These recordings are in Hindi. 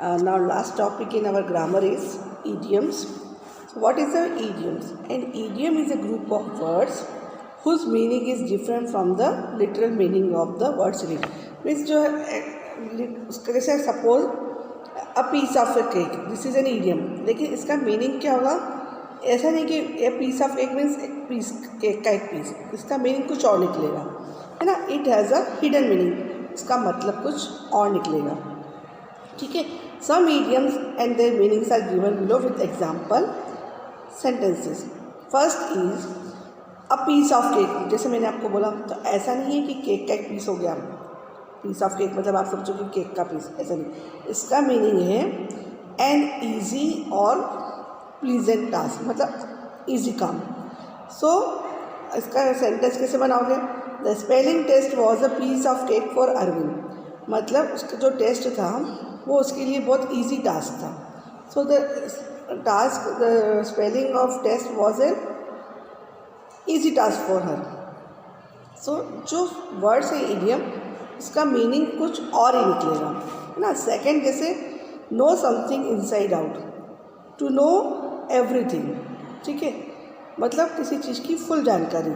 Now last topic in our grammar is idioms. So what is the idioms? An idiom is a group of words whose meaning is different from the literal meaning of the words in it. Means जो जैसे suppose a piece of a cake, this is an idiom, लेकिन इसका मीनिंग क्या होगा? ऐसा नहीं कि a piece of cake means एक पीस केक का एक पीस, इसका मीनिंग कुछ और निकलेगा, है ना. It has a hidden meaning, इसका मतलब कुछ और निकलेगा. ठीक है. Some idioms and their meanings are given below with example sentences. First is a piece of cake. जैसे मैंने आपको बोला, तो ऐसा नहीं है कि केक का एक पीस हो गया. पीस ऑफ केक मतलब आप समझो कि केक का पीस, ऐसा नहीं. इसका मीनिंग है एन ईजी और प्लीजेंट टास्क, मतलब ईजी काम. सो इसका सेंटेंस कैसे बनाओगे? The spelling test was a piece of cake for Arvind. मतलब उसका जो टेस्ट था वो उसके लिए बहुत ईजी टास्क था. So the spelling of test was a easy task for her. So जो वर्ड्स है इडियम, इसका मीनिंग कुछ और ही निकलेगा, है ना. सेकेंड, जैसे know something inside out, to know everything. ठीक है, मतलब किसी चीज़ की फुल जानकारी.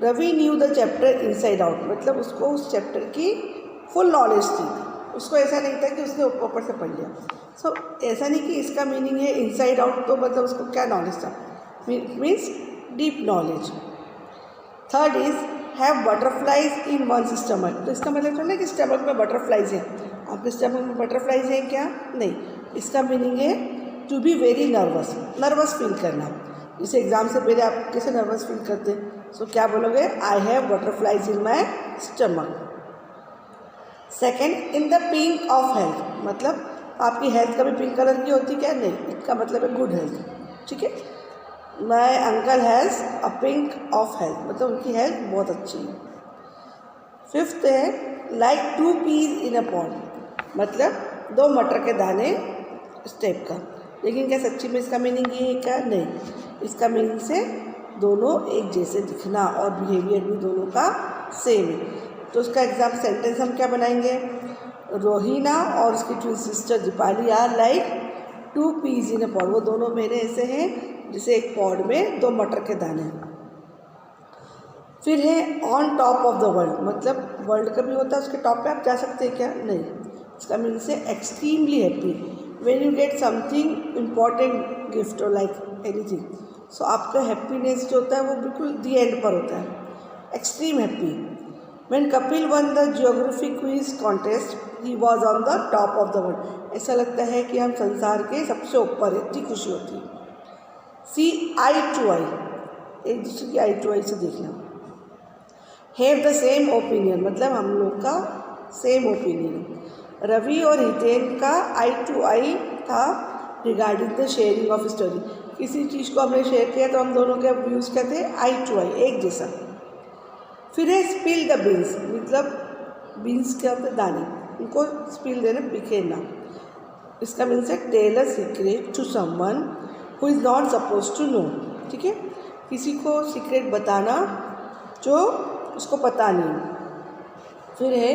Ravi knew the chapter inside out, मतलब उसको उस चैप्टर की फुल नॉलेज थी. उसको ऐसा नहीं था कि उसने ऊपर से पढ़ लिया. सो ऐसा नहीं कि इसका मीनिंग है इनसाइड आउट, तो मतलब उसको क्या नॉलेज था, means deep knowledge. Third is have butterflies in one's stomach. तो इसका मतलब थोड़ा ना कि स्टमक में बटरफ्लाइज हैं. आपके स्टमक में बटरफ्लाइज हैं क्या? नहीं. इसका मीनिंग है to be very nervous, nervous feel करना. जैसे एग्ज़ाम से पहले आप कैसे नर्वस फील करते हैं? सो क्या बोलोगे? I have butterflies in my stomach. Second, in the pink of health, मतलब आपकी हेल्थ कभी पिंक कलर की होती क्या? नहीं. इसका मतलब है गुड हेल्थ. ठीक है. My uncle has a pink of health, मतलब उनकी हेल्थ बहुत अच्छी है. फिफ्थ है like two peas in a pond, मतलब दो मटर के दाने इस टाइप का. लेकिन क्या सच्ची में इसका मीनिंग ये है क्या? नहीं. इसका मीनिंग से दोनों एक जैसे दिखना और बिहेवियर भी दोनों का सेम है. तो उसका एग्जाम सेंटेंस हम क्या बनाएंगे? रोहिना और उसकी twin sister Deepali are like two peas in a pod. वो दोनों बहनें ऐसे हैं जैसे एक पॉड में दो मटर के दाने. फिर है on top of the world, मतलब वर्ल्ड का भी होता है, उसके टॉप पे आप जा सकते हैं क्या? नहीं. इसका मीनिंग है extremely happy when you get something important gift और लाइक एनीथिंग. सो आपका हैप्पीनेस जो होता है वो बिल्कुल दी एंड पर होता है, extreme happy. When Kapil one the geography quiz contest he was on the top of the world. ऐसा लगता है कि हम संसार के सबसे ऊपर है, इतनी खुशी होती है. सी आई टू आई, एक दूसरे की आई टू आई से देखना. हैव द सेम ओपिनियन, मतलब हम लोग का सेम ओपिनियन. रवि और हितेन का आई टू आई था regarding the sharing of story. किसी चीज़ को हमने शेयर किया तो हम दोनों के व्यूज़ क्या थे? आई टू आई, एक जैसा. फिर है स्पिल द बीन्स, मतलब बीन्स क्या होते हैं? दाने. उनको स्पिल देना, बिखेरना. इसका मीन्स है tell a secret to someone who is not suppose to know. ठीक है, किसी को सीक्रेट बताना जो उसको पता नहीं. फिर है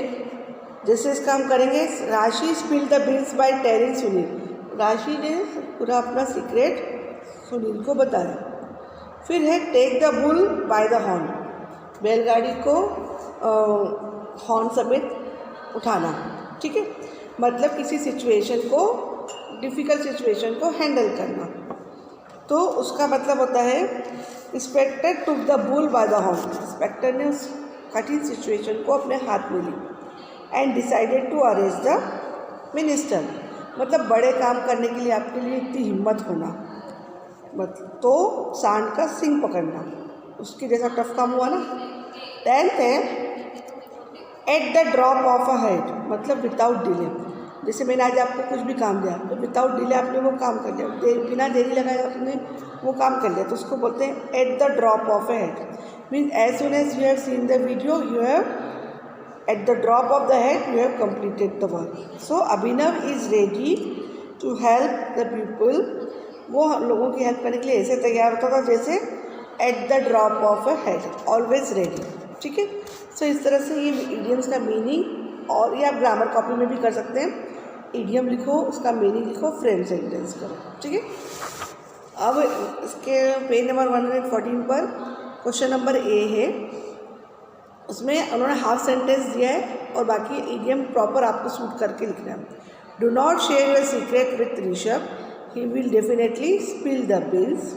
जैसे इसका हम करेंगे, राशि spill the beans by telling Sunil. राशि ने पूरा अपना सीक्रेट सुनील को बताया. फिर है take the bull by the horn, बैलगाड़ी को हॉर्न समेत उठाना. ठीक है, मतलब किसी सिचुएशन को, डिफ़िकल्ट सिचुएशन को हैंडल करना. तो उसका मतलब होता है inspector took the bull by the horn. Inspector ने उस कठिन सिचुएशन को अपने हाथ में ली. And decided to arrest the minister, मतलब बड़े काम करने के लिए आपके लिए इतनी हिम्मत होना, मतलब तो सांड का सिंग पकड़ना, उसकी जैसा टफ काम हुआ ना. 10th है eight the drop of a head, मतलब विदाउट डिले. जैसे मैंने आज आपको कुछ भी काम दिया तो विदाउट डिले आपने वो काम कर लिया, बिना देरी लगाए आपने वो काम कर लिया, तो उसको बोलते हैं at the drop of a head. Means as soon as you have seen the video, you have at the drop of the head you have completed the work. So Abhinav is ready to help the people. वो लोगों की हेल्प करने के लिए ऐसे तैयार होता था जैसे eight the drop of a head, always ready. ठीक है. सो इस तरह से ये इडियम्स का मीनिंग, और ये आप ग्रामर कॉपी में भी कर सकते हैं. इडियम लिखो, उसका मीनिंग लिखो, फ्रेम सेंटेंस करो, ठीक है। अब इसके पेज नंबर 114 पर क्वेश्चन नंबर ए है, उसमें उन्होंने हाफ सेंटेंस दिया है और बाकी इडियम प्रॉपर आपको सूट करके लिखना है। Do not share your secret with Rishabh, he will definitely spill the bills.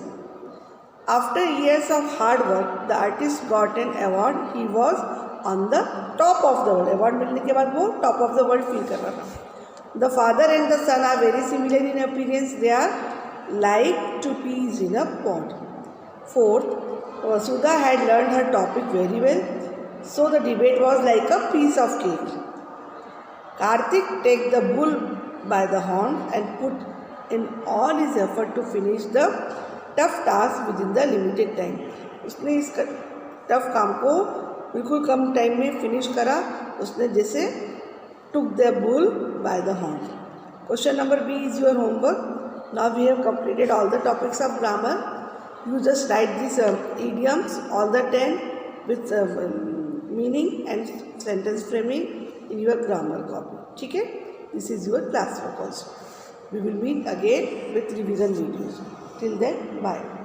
After years of hard work, the artist got an award. He was on the top of the world. Award मिलने के बाद वो top of the world feel कर रहा था। The father and the son are very similar in appearance. They are like two peas in a pod. Fourth, Vasudha had learned her topic very well, so the debate was like a piece of cake. Karthik take the bull by the horn and put in all his effort to finish the tough task with in the limited time. उसने इस टफ काम को बिल्कुल कम टाइम में फिनिश करा। उसने जैसे took the bull by the horn. Question number B is your homework. Now we have completed all the topics of grammar. You just write this idioms all the 10 with meaning and sentence framing in your grammar copy, ठीक है। This is your class work also. We will meet again with revision videos. Till then, bye.